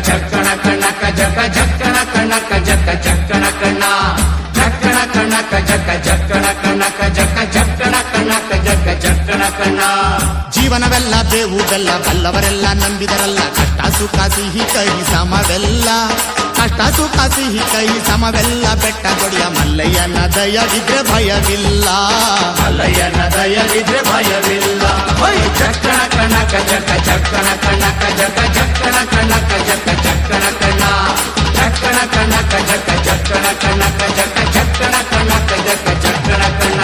ಚಕ್ಕಣ ಕಣಕ ಜಕ ಜಕ್ಕಣ ಕಣಕ ಜಕ ಚಕ್ಕಣ ಕಣ್ಣ ಜಕ್ಕಣ ಕಣಕ ಜಕ ಜಕ್ಕಣ ಕಣಕ ಜಕ ಜಕ್ಕಣ ಕಣಕ ಜಕ ಜಕ್ಕಣ ಕಣ್ಣ. ಜೀವನವೆಲ್ಲ ಬೇವು ಬೆಲ್ಲ ಬಲ್ಲವರೆಲ್ಲ ನಂಬಿದರಲ್ಲ ಕಷ್ಟ ಸುಖ ಸಿಹಿ ಕೈ ಸಮವೆಲ್ಲ ಕಷ್ಟ ಸುಖ ಸಿಹಿ ಕೈ ಸಮವೆಲ್ಲ ಬೆಟ್ಟ ಕೊಡಿಯ ಮಲ್ಲಯ್ಯನ ದಯವಿದ್ರೆ ಭಯವಿಲ್ಲ ಮಲ್ಲಯ್ಯನ ದಯವಿದ್ರೆ ಭಯವಿಲ್ಲ. ಚಕ್ಕಣ ಕಣಕ ಜಕ ಚಕ್ಕಣ ಕಣಕ ಜಕ ಜಕ್ಕಣ ಕಣಕ ಜಕ ಚಕ್ಕಣ ಕಣ್ಣ ಚಕ್ಕಣ ಕಣಕ ಜಕ ಚಕ್ಕಣ ಕಣಕ ಜಕ ಚಕ್ಕಣ ಕಣಕ ಜಕ ಚಕ್ಕಣ ಕಣ್ಣ.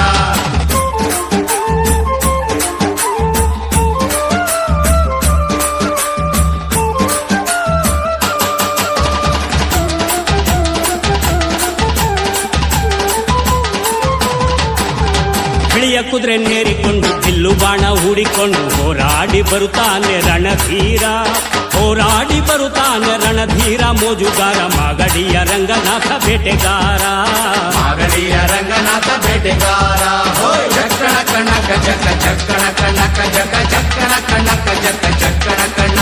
ಬಿಳಿಯ ಕುದುರೆ ನೇರಿಕೊಂಡು ಬಿಲ್ಲು ಬಾಣ ಹೂಡಿಕೊಂಡು ಹೋರಾಡಿ ಬರುತ್ತಾನೆ ರಣಧೀರ ಹೋರಾಡಿ ಬರುತ್ತಾನೆ ರಣಧೀರ ಮೋಜುಗಾರ ಮಾಗಡಿಯ ರಂಗನಾಥ ಬೇಟೆಗಾರ ಮಾಗಡಿಯ ರಂಗನಾಥ ಬೇಟೆಗಾರ. ಚಕ್ಕಣ ಕಣಕ ಜಕ ಚಕ್ಕಣ ಕಣಕ ಜಕ ಚಕ್ಕಣ ಕಣಕ ಜಕ ಚಕ್ಕಣ ಕಣ್ಣ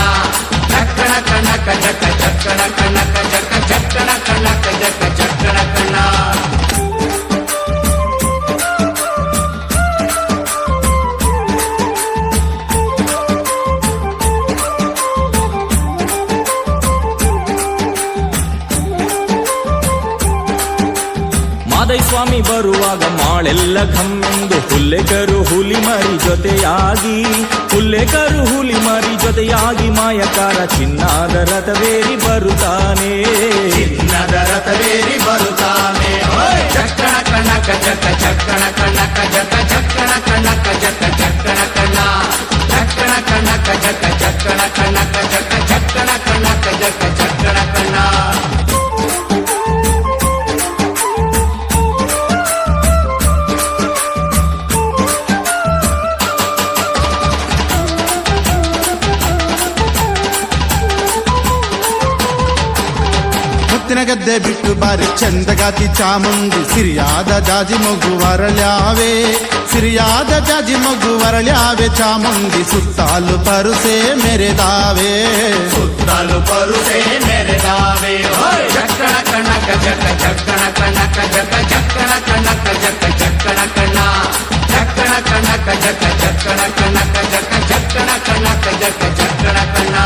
ಚಕ್ಕಣ ಕಣಕ ಜಕ ಚಕ್ಕಣ ಕಣಕ ಜಕ ಚಕ್ಕಣ ಕಣಕ ಜಕ ಚಕ್ಕಣ ಕಣ್ಣ. ಮಾದೈಸ್ವಾಮಿ ಬರುವಾಗ ಮಾಳೆಲ್ಲ ಘಮ್ಮೆಂದು ಹುಲ್ಲೆಕರು ಹುಲಿ ಮರಿ ಜೊತೆಯಾಗಿ ಹುಲ್ಲೆಕರು ಹುಲಿ ಮರಿ ಜೊತೆಯಾಗಿ ಮಾಯಕಾರ ಚಿನ್ನದ ರಥವೇರಿ ಬರುತ್ತಾನೆ ಚಿನ್ನದ ರಥವೇರಿ ಬರುತ್ತಾನೆ. ಚಕ್ಕಣ ಕಣಕ ಜಕ ಚಕ್ಕಣ ಕಣಕ ಜಕ ಚಕ್ಕಣ ಕಣಕ ಜಕ ಚಕ್ಕಣ ಕಣ್ಣ ಚಕ್ಕಣ ಕಣಕ ಜಕ ಚಕ್ಕಣ ಕಣಕ ಜಕ ಚಕ್ಕಣ ಕಣಕ ಜಕ ಚಕ್ಕಣ ಕಣ್ಣ. ಮುತ್ತಿನ ಗದ್ದೆ ಬಿಟ್ಟು ಬಾರಿ ಚಂದಗಾತಿ ಚಾಮುಂಡಿ ಸಿರಿಯಾದ ಜಾಜಿ ಮಗು ವರಳ್ಯಾವೆ ಸಿರಿಯಾದ ಜಾಜಿ ಮಗು ವರಳ್ಯಾವೆ ಚಾಮುಂಡಿ ಸುತ್ತಾಲು ಪರುಸೆ ಮೆರೆದಾವೆ ಸುತ್ತಲೂ ಪರುಸೆ ಮೆರೆದಾವೆ. ಚಕ್ಕಣ ಕಣಕ ಜಕ ಚಕ್ಕಣ ಕಣಕ ಜಕ ಚಕ್ಕಣ ಕಣಕ ಜಕ ಚಕ್ಕಣ ಕಣ್ಣ ಚಕ್ಕಣ ಕಣಕ ಜಕ ಚಕ್ಕಣ ಕಣಕ ಜಕ ಚಕ್ಕಣ ಕಣಕ ಜಕ ಚಕ್ಕಣ ಕಣ್ಣ.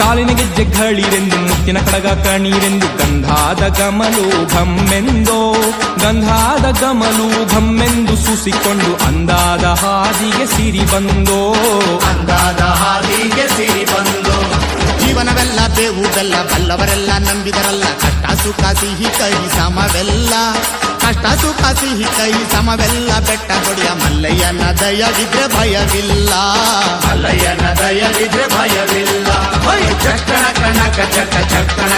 ಕಾಲಿನ ಗೆಜ್ಜೆ ಘಳಿರೆಂದು ಮುತ್ತಿನ ಕಡಗ ಕಣೀರೆಂದು ಗಂಧಾದ ಗಮಲು ಘಮ್ಮೆಂದೋ ಗಂಧಾದ ಗಮಲು ಘಮ್ಮೆಂದು ಸೂಸಿಕೊಂಡು ಅಂದಾದ ಹಾದಿಗೆ ಸಿರಿ ಬಂದೋ ಅಂದಾದ ಹಾದಿಗೆ ಸಿರಿ ಬಂದು. ಜೀವನವೆಲ್ಲ ಬೇವು ಬೆಲ್ಲ ಬಲ್ಲವರೆಲ್ಲ ನಂಬಿದರಲ್ಲ ಕಷ್ಟ ಸುಖ ಸಿಹಿ ಕೈ ಸಮವೆಲ್ಲ ಕಷ್ಟ ಸುಖ ಸಿಹಿ ಕೈ ಸಮವೆಲ್ಲ ಬೆಟ್ಟ ಕೊಡಿಯ ಮಲ್ಲಯ್ಯನ ದಯವಿದ್ರೆ ಭಯವಿಲ್ಲ ಮಲ್ಲಯ್ಯನ ದಯವಿದ್ರೆ ಭಯವಿಲ್ಲ. ಚಕ್ಕಣ ಕಣಕ ಜಕ ಚಕ್ಕಣ